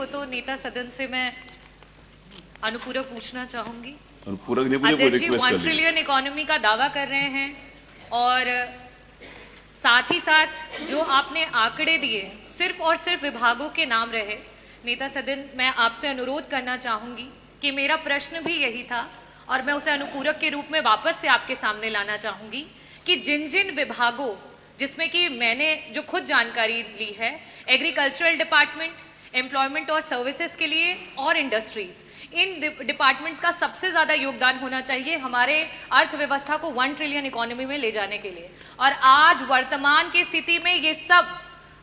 तो नेता सदन से मैं अनुपूरक पूछना चाहूंगी। अनुपूरक नहीं, मुझे अध्यक्ष जी 1 ट्रिलियन इकोनॉमी का दावा कर रहे हैं और साथ ही साथ जो आपने आंकड़े दिए सिर्फ और सिर्फ विभागों के नाम रहे। नेता सदन, मैं आपसे अनुरोध करना चाहूंगी कि मेरा प्रश्न भी यही था और मैं उसे अनुपूरक के रूप में वापस से आपके सामने लाना चाहूंगी कि जिन जिन विभागों, जिसमें कि मैंने जो खुद जानकारी ली है, एग्रीकल्चरल डिपार्टमेंट, एम्प्लॉयमेंट और सर्विसेज के लिए और इंडस्ट्रीज, इन डिपार्टमेंट्स का सबसे ज़्यादा योगदान होना चाहिए हमारे अर्थव्यवस्था को 1 ट्रिलियन इकोनॉमी में ले जाने के लिए। और आज वर्तमान की स्थिति में ये सब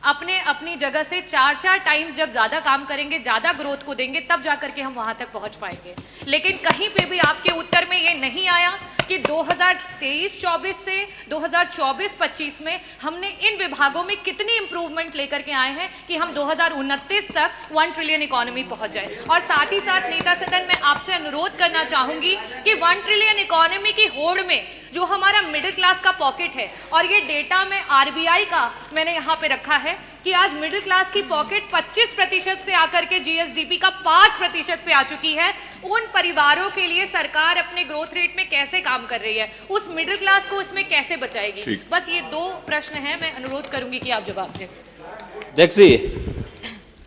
अपने अपनी जगह से 4-4 टाइम्स जब ज़्यादा काम करेंगे, ज़्यादा ग्रोथ को देंगे, तब जा करके हम वहाँ तक पहुँच पाएंगे। लेकिन कहीं पे भी आपके उत्तर में ये नहीं आया कि 2023-24 से 2024-25 में हमने इन विभागों में कितनी इंप्रूवमेंट लेकर के आए हैं कि हम 2029 तक 1 ट्रिलियन इकोनॉमी पहुंच जाए। और साथ ही साथ नेता सदन, मैं आपसे अनुरोध करना चाहूंगी कि 1 ट्रिलियन इकोनॉमी की होड़ में जो हमारा मिडिल क्लास का पॉकेट है, और ये डेटा में आरबीआई का मैंने यहाँ पे रखा है कि आज मिडिल क्लास की पॉकेट 25% से आकर के जीएसडीपी का 5% पे आ चुकी है। उन परिवारों के लिए सरकार अपने ग्रोथ रेट में कैसे काम कर रही है, उस मिडिल क्लास को इसमें कैसे बचाएगी? बस ये 2 प्रश्न हैं, मैं अनुरोध करूंगी कि आप जवाब दें। देखिए,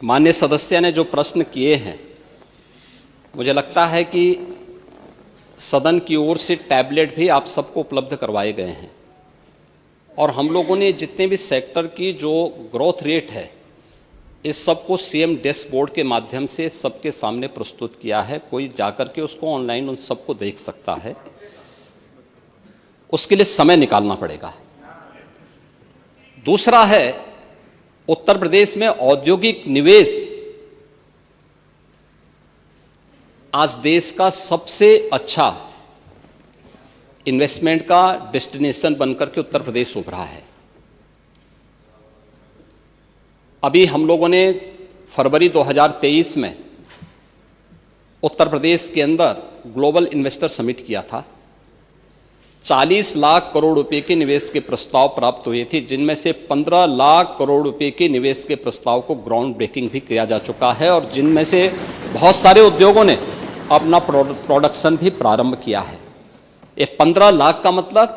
माननीय सदस्य ने जो प्रश्न किए हैं, मुझे लगता है कि सदन की ओर से टैबलेट भी आप सबको उपलब्ध करवाए गए हैं और हम लोगों ने जितने भी सेक्टर की जो ग्रोथ रेट है, इस सबको सीएम डैशबोर्ड के माध्यम से सबके सामने प्रस्तुत किया है। कोई जाकर के उसको ऑनलाइन उन सबको देख सकता है। उसके लिए समय निकालना पड़ेगा। दूसरा है, उत्तर प्रदेश में औद्योगिक निवेश आज देश का सबसे अच्छा इन्वेस्टमेंट का डेस्टिनेशन बनकर के उत्तर प्रदेश उभरा है। अभी हम लोगों ने फरवरी 2023 में उत्तर प्रदेश के अंदर ग्लोबल इन्वेस्टर समिट किया था। 40 लाख करोड़ रुपए के निवेश के प्रस्ताव प्राप्त हुए थे, जिनमें से 15 लाख करोड़ रुपए के निवेश के प्रस्ताव को ग्राउंड ब्रेकिंग भी किया जा चुका है और जिनमें से बहुत सारे उद्योगों ने अपना प्रोडक्शन भी प्रारंभ किया है। ये 15 लाख का मतलब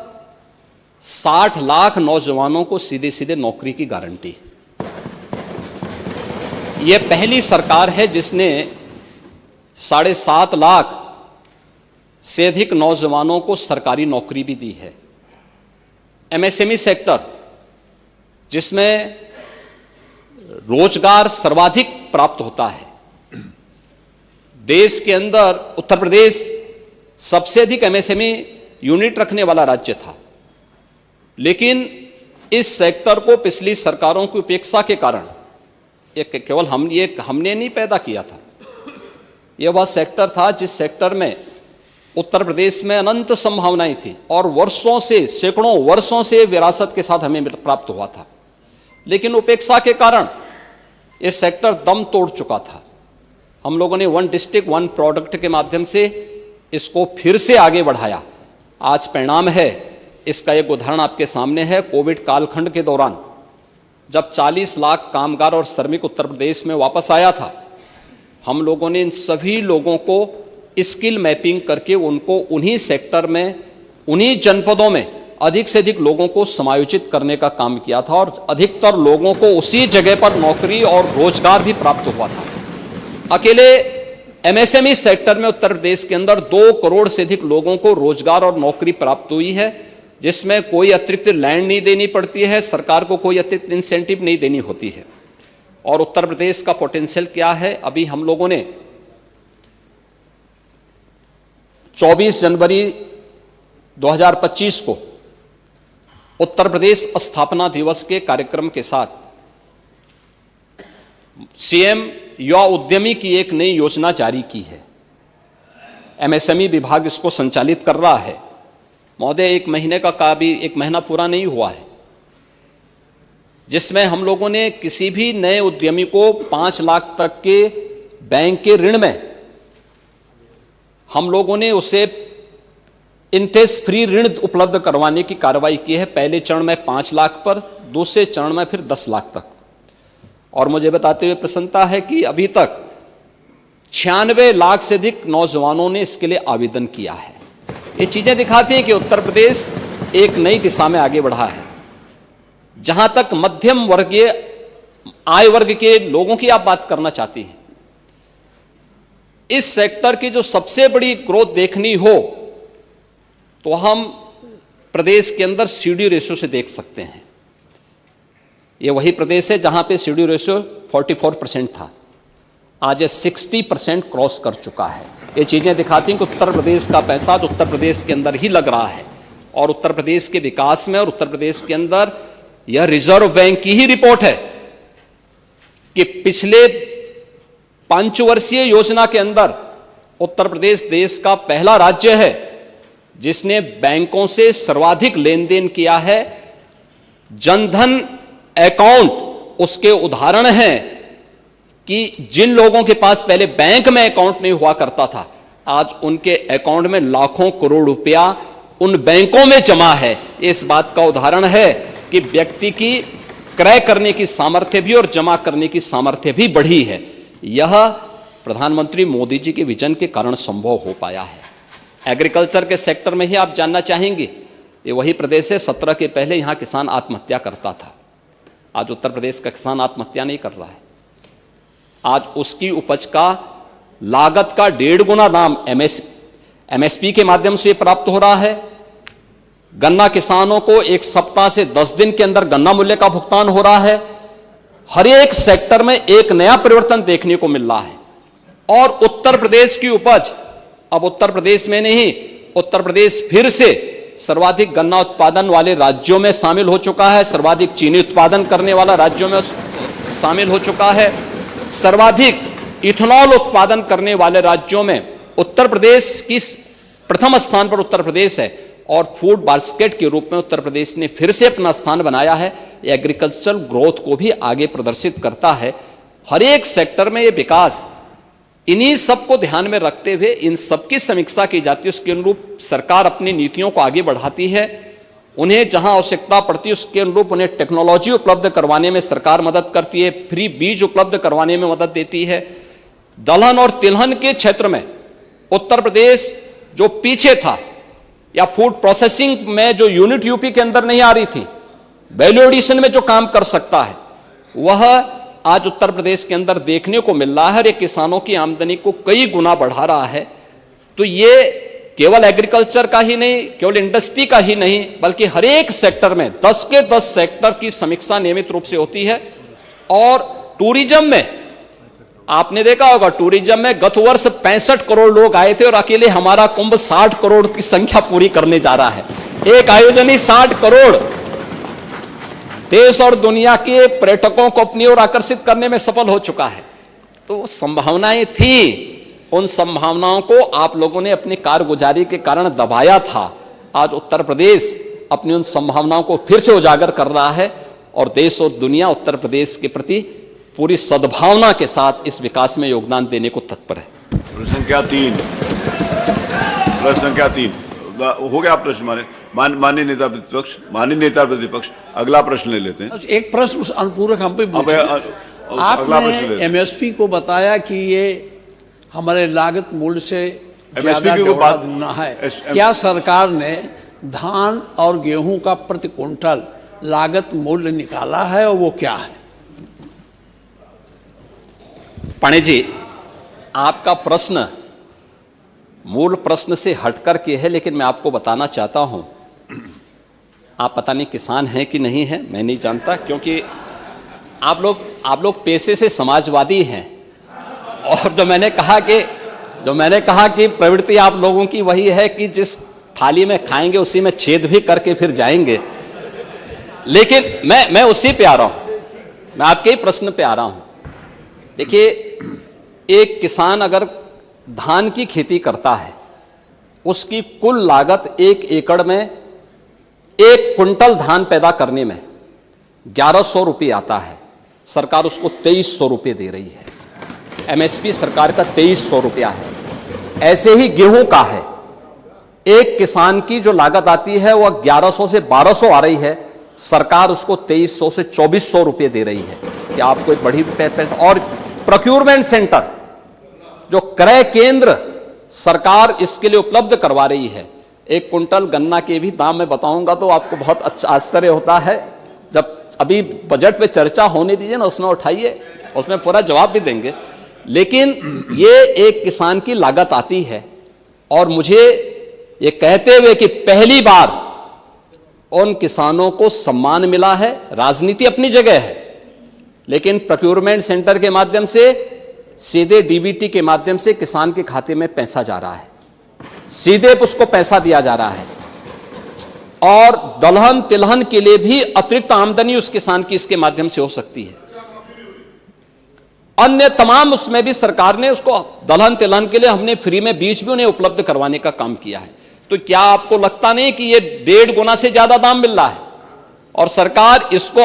60 लाख नौजवानों को सीधे सीधे नौकरी की गारंटी। ये पहली सरकार है जिसने 7.5 लाख से अधिक नौजवानों को सरकारी नौकरी भी दी है। एमएसएमई सेक्टर, जिसमें रोजगार सर्वाधिक प्राप्त होता है, देश के अंदर उत्तर प्रदेश सबसे अधिक एमएसएमई यूनिट रखने वाला राज्य था। लेकिन इस सेक्टर को पिछली सरकारों की उपेक्षा के कारण, ये केवल हमने नहीं पैदा किया था, यह वह सेक्टर था जिस सेक्टर में उत्तर प्रदेश में अनंत संभावनाएं थी और वर्षों से, सैकड़ों वर्षों से विरासत के साथ हमें प्राप्त हुआ था। लेकिन उपेक्षा के कारण यह सेक्टर दम तोड़ चुका था। हम लोगों ने 1 डिस्ट्रिक्ट 1 प्रोडक्ट के माध्यम से इसको फिर से आगे बढ़ाया। आज परिणाम है, इसका एक उदाहरण आपके सामने है। कोविड कालखंड के दौरान जब 40 लाख कामगार और श्रमिक उत्तर प्रदेश में वापस आया था, हम लोगों ने इन सभी लोगों को स्किल मैपिंग करके उनको उन्हीं सेक्टर में, उन्हीं जनपदों में अधिक से अधिक लोगों को समायोजित करने का काम किया था और अधिकतर लोगों को उसी जगह पर नौकरी और रोजगार भी प्राप्त हुआ था। अकेले एमएसएमई सेक्टर में उत्तर प्रदेश के अंदर 2 करोड़ से अधिक लोगों को रोजगार और नौकरी प्राप्त हुई है, जिसमें कोई अतिरिक्त लैंड नहीं देनी पड़ती है, सरकार को कोई अतिरिक्त इंसेंटिव नहीं देनी होती है। और उत्तर प्रदेश का पोटेंशियल क्या है? अभी हम लोगों ने 24 जनवरी 2025 को उत्तर प्रदेश स्थापना दिवस के कार्यक्रम के साथ सीएम युवा उद्यमी की एक नई योजना जारी की है। एमएसएमई विभाग इसको संचालित कर रहा है। महोदय, 1 महीने का भी 1 महीना पूरा नहीं हुआ है, जिसमें हम लोगों ने किसी भी नए उद्यमी को 5 लाख तक के बैंक के ऋण में हम लोगों ने उसे इंटरेस्ट फ्री ऋण उपलब्ध करवाने की कार्रवाई की है। पहले चरण में 5 लाख पर, दूसरे चरण में फिर 10 लाख तक। और मुझे बताते हुए प्रसन्नता है कि अभी तक 96 लाख से अधिक नौजवानों ने इसके लिए आवेदन किया है। ये चीजें दिखाती हैं कि उत्तर प्रदेश एक नई दिशा में आगे बढ़ा है। जहां तक मध्यम वर्गीय आय वर्ग के लोगों की आप बात करना चाहती हैं, इस सेक्टर की जो सबसे बड़ी ग्रोथ देखनी हो तो हम प्रदेश के अंदर सीडी रेशियो से देख सकते हैं। ये वही प्रदेश है जहां पे सीडी रेशियो 44% था, आज ये 60% क्रॉस कर चुका है। ये चीजें दिखाती हैं कि उत्तर प्रदेश का पैसा तो उत्तर प्रदेश के अंदर ही लग रहा है और उत्तर प्रदेश के विकास में और उत्तर प्रदेश के अंदर यह रिजर्व बैंक की ही रिपोर्ट है कि पिछले 5 वर्षीय योजना के अंदर उत्तर प्रदेश देश का पहला राज्य है जिसने बैंकों से सर्वाधिक लेन देन किया है। जनधन अकाउंट उसके उदाहरण हैं कि जिन लोगों के पास पहले बैंक में अकाउंट नहीं हुआ करता था, आज उनके अकाउंट में लाखों करोड़ रुपया उन बैंकों में जमा है। इस बात का उदाहरण है कि व्यक्ति की क्रय करने की सामर्थ्य भी और जमा करने की सामर्थ्य भी बढ़ी है। यह प्रधानमंत्री मोदी जी के विजन के कारण संभव हो पाया है। एग्रीकल्चर के सेक्टर में ही आप जानना चाहेंगे, ये वही प्रदेश है 17 के पहले यहां किसान आत्महत्या करता था। आज उत्तर प्रदेश का किसान आत्महत्या नहीं कर रहा है। आज उसकी उपज का लागत का 1.5 गुना दाम एमएसपी के माध्यम से प्राप्त हो रहा है। गन्ना किसानों को 1 सप्ताह से 10 दिन के अंदर गन्ना मूल्य का भुगतान हो रहा है। हर एक सेक्टर में एक नया परिवर्तन देखने को मिल रहा है और उत्तर प्रदेश की उपज अब उत्तर प्रदेश में नहीं, उत्तर प्रदेश फिर से सर्वाधिक गन्ना उत्पादन वाले राज्यों में शामिल हो चुका है, सर्वाधिक चीनी उत्पादन करने वाला राज्यों में शामिल हो चुका है, सर्वाधिक इथेनॉल उत्पादन करने वाले राज्यों में उत्तर प्रदेश की प्रथम स्थान पर उत्तर प्रदेश है और फूड बास्केट के रूप में उत्तर प्रदेश ने फिर से अपना स्थान बनाया है। एग्रीकल्चरल ग्रोथ को भी आगे प्रदर्शित करता है। हर एक सेक्टर में ये विकास, इन्हीं सबको ध्यान में रखते हुए इन सबकी समीक्षा की जाती है, उसके अनुरूप सरकार अपनी नीतियों को आगे बढ़ाती है। उन्हें जहां आवश्यकता पड़ती है उसके अनुरूप उन्हें टेक्नोलॉजी उपलब्ध करवाने में सरकार मदद करती है, फ्री बीज उपलब्ध करवाने में मदद देती है। दलहन और तिलहन के क्षेत्र में उत्तर प्रदेश जो पीछे था या फूड प्रोसेसिंग में जो यूनिट यूपी के अंदर नहीं आ रही थी, वैल्यू एडिशन में जो काम कर सकता है, वह आज उत्तर प्रदेश के अंदर देखने को मिल रहा है और ये किसानों की आमदनी को कई गुना बढ़ा रहा है। तो ये केवल एग्रीकल्चर का ही नहीं, केवल इंडस्ट्री का ही नहीं, बल्कि हर एक सेक्टर में 10 के 10 सेक्टर की समीक्षा नियमित रूप से होती है। और टूरिज्म में आपने देखा होगा, टूरिज्म में गत वर्ष 65 करोड़ लोग आए थे और अकेले हमारा कुंभ 60 करोड़ की संख्या पूरी करने जा रहा है। एक आयोजन ही 60 करोड़ देश और दुनिया के पर्यटकों को अपनी ओर आकर्षित करने में सफल हो चुका है। तो संभावनाएं थी, उन संभावनाओं को आप लोगों ने अपनी कारगुजारी के कारण दबाया था। आज उत्तर प्रदेश अपनी उन संभावनाओं को फिर से उजागर कर रहा है और देश और दुनिया उत्तर प्रदेश के प्रति पूरी सद्भावना के साथ इस विकास में योगदान देने को तत्पर है। प्रश्न संख्या 3 हो गया प्रश्न। माननीय नेता प्रतिपक्ष अगला प्रश्न ले लेते हैं। एक प्रश्न अनुपूरक हम पे आपने एमएसपी को बताया कि ये हमारे लागत मूल्य से ज्यादा गुना है। क्या सरकार ने धान और गेहूं का प्रति क्विंटल लागत मूल्य निकाला है और वो क्या है? पाणे जी, आपका प्रश्न मूल प्रश्न से हटकर के है, लेकिन मैं आपको बताना चाहता हूं, आप पता नहीं किसान हैं कि नहीं है, मैं नहीं जानता, क्योंकि आप लोग पेशे से समाजवादी हैं। और जो मैंने कहा कि प्रवृत्ति आप लोगों की वही है कि जिस थाली में खाएंगे उसी में छेद भी करके फिर जाएंगे। लेकिन मैं उसी पे आ रहा हूं, मैं आपके ही प्रश्न पे आ रहा हूं। देखिए, एक किसान अगर धान की खेती करता है, उसकी कुल लागत 1 एकड़ में 1 क्विंटल धान पैदा करने में 1100 रुपये आता है। सरकार उसको 2300 रुपये दे रही है। एमएसपी सरकार का 2300 रुपया है। ऐसे ही गेहूं का है, एक किसान की जो लागत आती है वह 1100 से 1200 आ रही है, सरकार उसको 2300 से 2400 रुपये दे रही है। क्या आपको एक बड़ी और प्रोक्यूरमेंट सेंटर जो क्रय केंद्र सरकार इसके लिए उपलब्ध करवा रही है, 1 कुंटल गन्ना के भी दाम मैं बताऊंगा तो आपको बहुत अच्छा आश्चर्य होता है। जब अभी बजट पे चर्चा होने दीजिए ना, उसमें उठाइए, उसमें पूरा जवाब भी देंगे। लेकिन ये एक किसान की लागत आती है और मुझे ये कहते हुए कि पहली बार उन किसानों को सम्मान मिला है। राजनीति अपनी जगह है, लेकिन प्रोक्योरमेंट सेंटर के माध्यम से सीधे डीबीटी के माध्यम से किसान के खाते में पैसा जा रहा है, सीधे उसको पैसा दिया जा रहा है और दलहन तिलहन के लिए भी अतिरिक्त आमदनी उस किसान की इसके माध्यम से हो सकती है। अन्य तमाम उसमें भी सरकार ने उसको दलहन तिलहन के लिए हमने फ्री में बीज भी उन्हें उपलब्ध करवाने का काम किया है। तो क्या आपको लगता नहीं कि ये 1.5 गुना से ज्यादा दाम मिल रहा है और सरकार इसको